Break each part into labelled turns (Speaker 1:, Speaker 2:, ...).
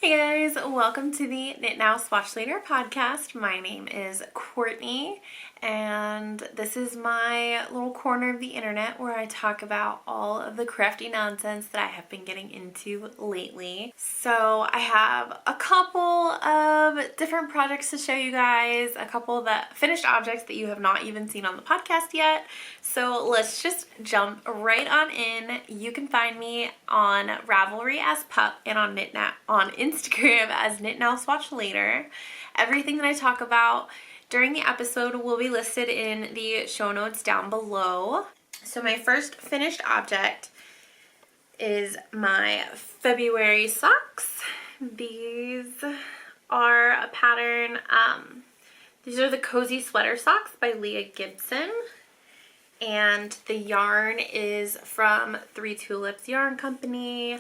Speaker 1: Hey guys, welcome to the Knit Now Swatch Later podcast. My name is Courtney and this is my little corner of the internet where I talk about all of the crafty nonsense that I have been getting into lately. So I have a couple of different projects to show you guys, a couple of the finished objects that you have not even seen on the podcast yet. So let's just jump right on in. You can find me on Ravelry as Pup and on Instagram as Knit Now Swatch Later. Everything that I talk about during the episode will be listed in the show notes down below. So my first finished object is my February socks. These are a pattern, these are the Cozy Sweater Socks by Leah Gibson. And the yarn is from Three Tulips Yarn Company.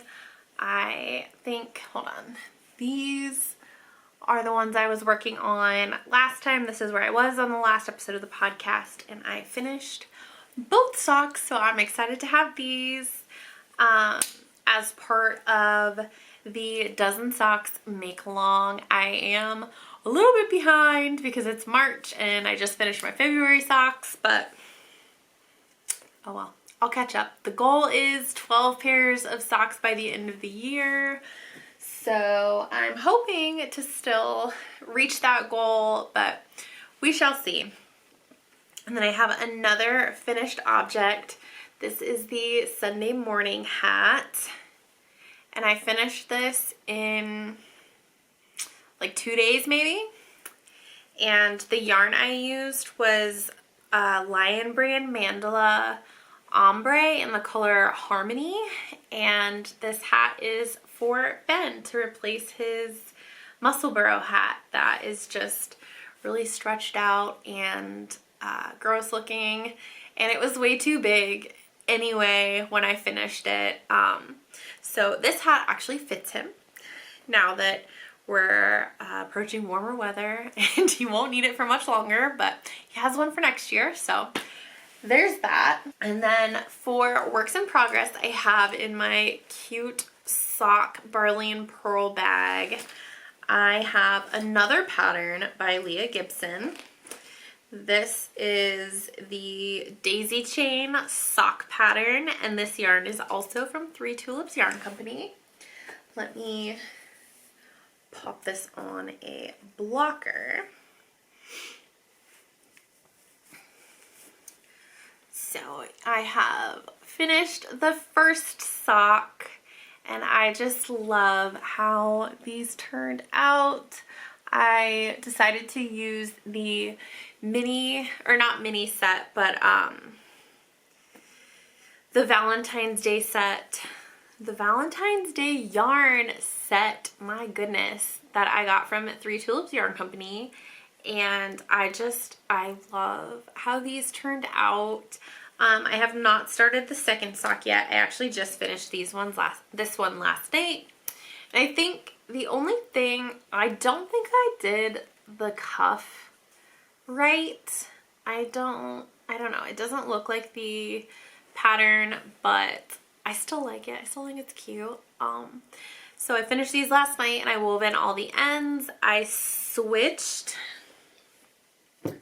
Speaker 1: I think, hold on, these are the ones I was working on last time. This is where I was on the last episode of the podcast, and I finished both socks, so I'm excited to have these as part of the Dozen Socks Make Along. I am a little bit behind because it's March and I just finished my February socks, but oh well, I'll catch up. The goal is 12 pairs of socks by the end of the year. So I'm hoping to still reach that goal, but we shall see. And then I have another finished object. This is the Sunday morning hat. And I finished this in like 2 days maybe. And the yarn I used was Lion Brand Mandala Ombre in the color Harmony, and this hat is for Ben to replace his Musselboro hat that is just really stretched out and gross looking, and it was way too big anyway when I finished it. So this hat actually fits him now that we're approaching warmer weather, and he won't need it for much longer, but he has one for next year, so there's that. And then for works in progress, I have in my cute sock Barleypurls bag, I have another pattern by Leah Gibson. This is the daisy chain sock pattern, and this yarn is also from Three Tulips Yarn Company. Let me pop this on a blocker. So I have finished the first sock, and I just love how these turned out. I decided to use the mini, or not mini set, but the Valentine's Day set, the Valentine's Day yarn set, my goodness, that I got from Three Tulips Yarn Company. And I love how these turned out. I have not started the second sock yet. I actually just finished this one last night. And I think the only thing, I don't think I did the cuff right. I don't know. It doesn't look like the pattern, but I still like it. I still think it's cute. So I finished these last night and I wove in all the ends. I switched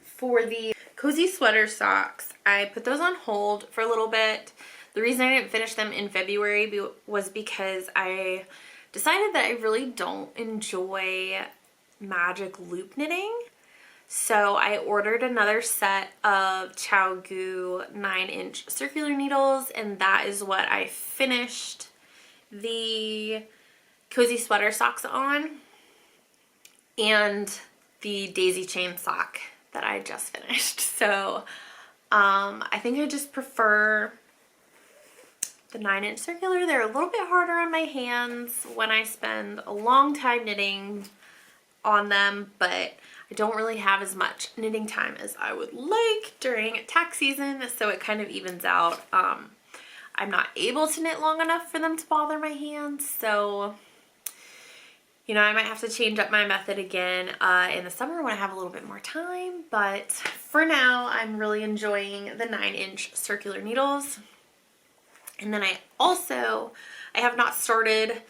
Speaker 1: for the Cozy Sweater Socks. I put those on hold for a little bit. The reason I didn't finish them in February was because I decided that I really don't enjoy magic loop knitting. So I ordered another set of ChowGoo 9-inch circular needles, and that is what I finished the Cozy Sweater Socks on, and the daisy chain sock that I just finished. So I think I just prefer the 9-inch circular. They're a little bit harder on my hands when I spend a long time knitting on them, but I don't really have as much knitting time as I would like during tack season, so it kind of evens out. I'm not able to knit long enough for them to bother my hands, so you know, I might have to change up my method again in the summer when I have a little bit more time, but for now I'm really enjoying the 9-inch circular needles. And then I have not started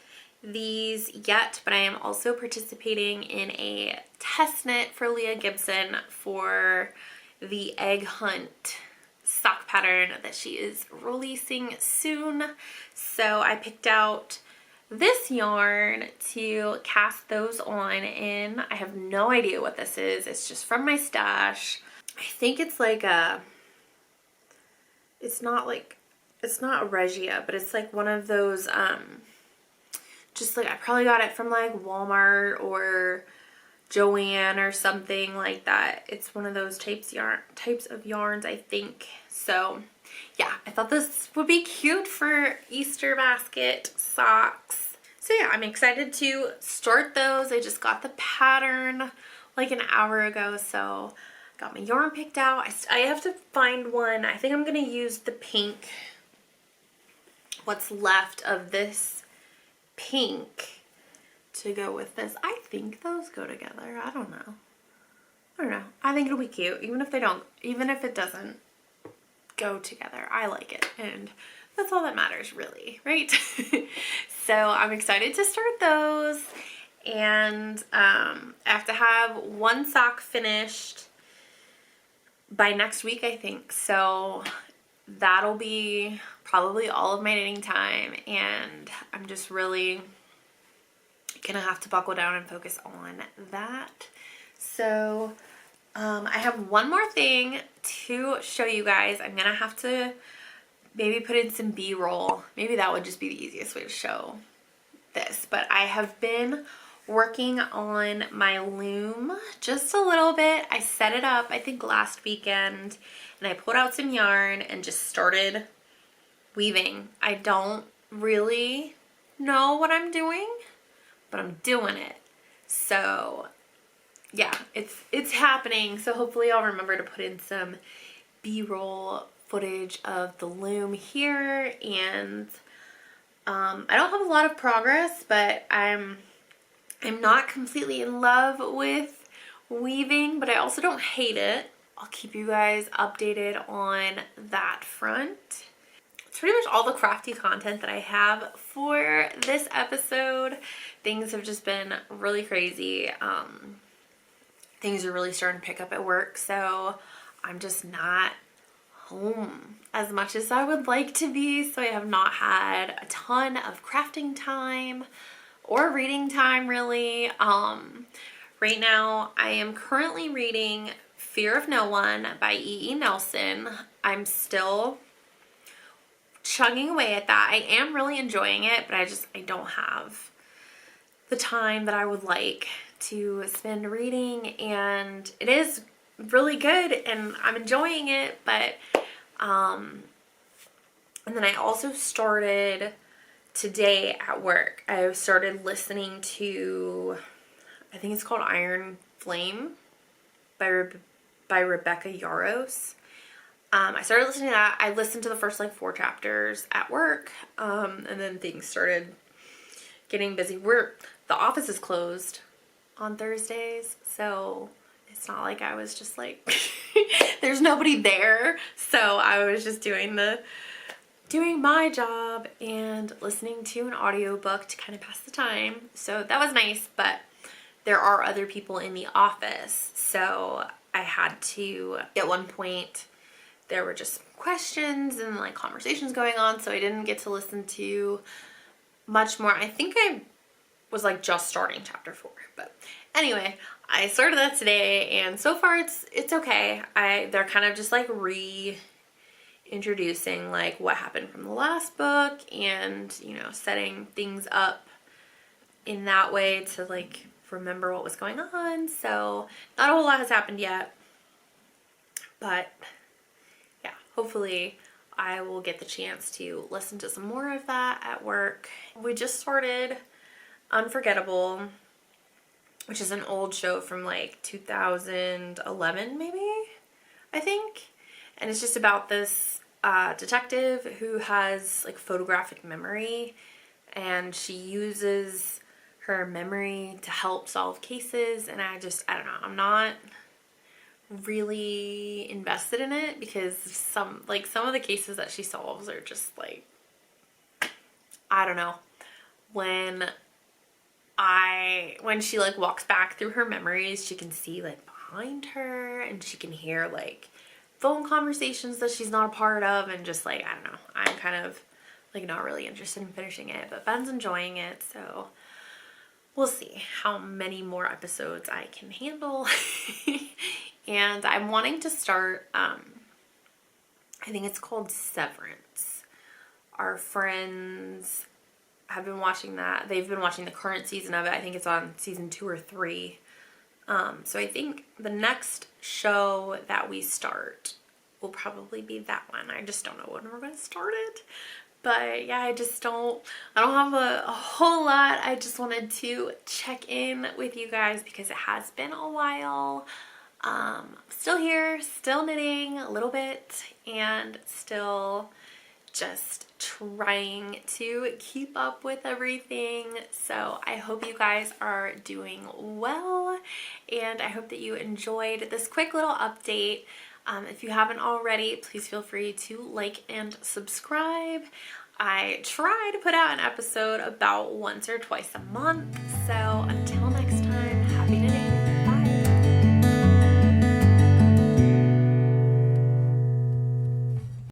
Speaker 1: these yet, but I am also participating in a test knit for Leah Gibson for the egg hunt sock pattern that she is releasing soon. So I picked out this yarn to cast those on in. I have no idea what this is. It's just from my stash. I think it's like a, it's not a Regia, but it's like one of those, just like, I probably got it from like Walmart or Joann or something like that. It's one of those types of yarns, I think. So yeah, I thought this would be cute for Easter basket socks. So yeah, I'm excited to start those. I just got the pattern like an hour ago, so got my yarn picked out. I have to find one. I think I'm gonna use the pink, what's left of this pink, to go with this. I think those go together. I don't know. I think it'll be cute, even if it doesn't go together. I like it, and that's all that matters, really, right? So I'm excited to start those, and I have to have one sock finished by next week, I think. So that'll be probably all of my knitting time, and I'm just really gonna have to buckle down and focus on that. So I have one more thing to show you guys. I'm gonna have to maybe put in some B-roll. Maybe that would just be the easiest way to show this, but I have been working on my loom just a little bit. I set it up, I think last weekend, and I pulled out some yarn and just started weaving. I don't really know what I'm doing, but I'm doing it. So yeah, it's happening. So hopefully I'll remember to put in some B-roll footage of the loom here. And I don't have a lot of progress, but I'm not completely in love with weaving, but I also don't hate it. I'll keep you guys updated on that front. It's pretty much all the crafty content that I have for this episode. Things have just been really crazy. Things are really starting to pick up at work, so I'm just not home as much as I would like to be, so I have not had a ton of crafting time or reading time, really. Right now I am currently reading Fear of No One by E.E. Nelson. I'm still chugging away at that. I am really enjoying it, but I don't have the time that I would like to spend reading, and it is really good and I'm enjoying it, but and then I also started today at work, I started listening to, I think it's called Iron Flame by Rebecca Yarros. I started listening to that. I listened to the first like 4 chapters at work, and then things started getting busy. The office is closed on Thursdays, so it's not like I was just like there's nobody there, so I was just doing my job and listening to an audiobook to kind of pass the time. So that was nice, but there are other people in the office, so I had to, at one point there were just questions and like conversations going on, so I didn't get to listen to much more. I think I was like just starting chapter 4, but anyway, I started that today, and so far it's okay. They're kind of just like reintroducing like what happened from the last book, and you know, setting things up in that way to like remember what was going on. So not a whole lot has happened yet, but yeah, hopefully I will get the chance to listen to some more of that at work. We just started Unforgettable, which is an old show from like 2011 maybe, I think. And it's just about this detective who has like photographic memory, and she uses her memory to help solve cases. And I don't know, I'm not really invested in it, because some of the cases that she solves are just like, I don't know. When when she like walks back through her memories, she can see like behind her, and she can hear like phone conversations that she's not a part of, and just like, I don't know, I'm kind of like not really interested in finishing it, but Ben's enjoying it, so we'll see how many more episodes I can handle. And I'm wanting to start, I think it's called Severance. Our friends have been watching that. They've been watching the current season of it. I think it's on season 2 or 3. So I think the next show that we start will probably be that one. I just don't know when we're going to start it. But yeah, I don't have a whole lot. I just wanted to check in with you guys because it has been a while. Still here, still knitting a little bit, and still just trying to keep up with everything. So I hope you guys are doing well, and I hope that you enjoyed this quick little update. If you haven't already, please feel free to like and subscribe. I try to put out an episode about once or twice a month,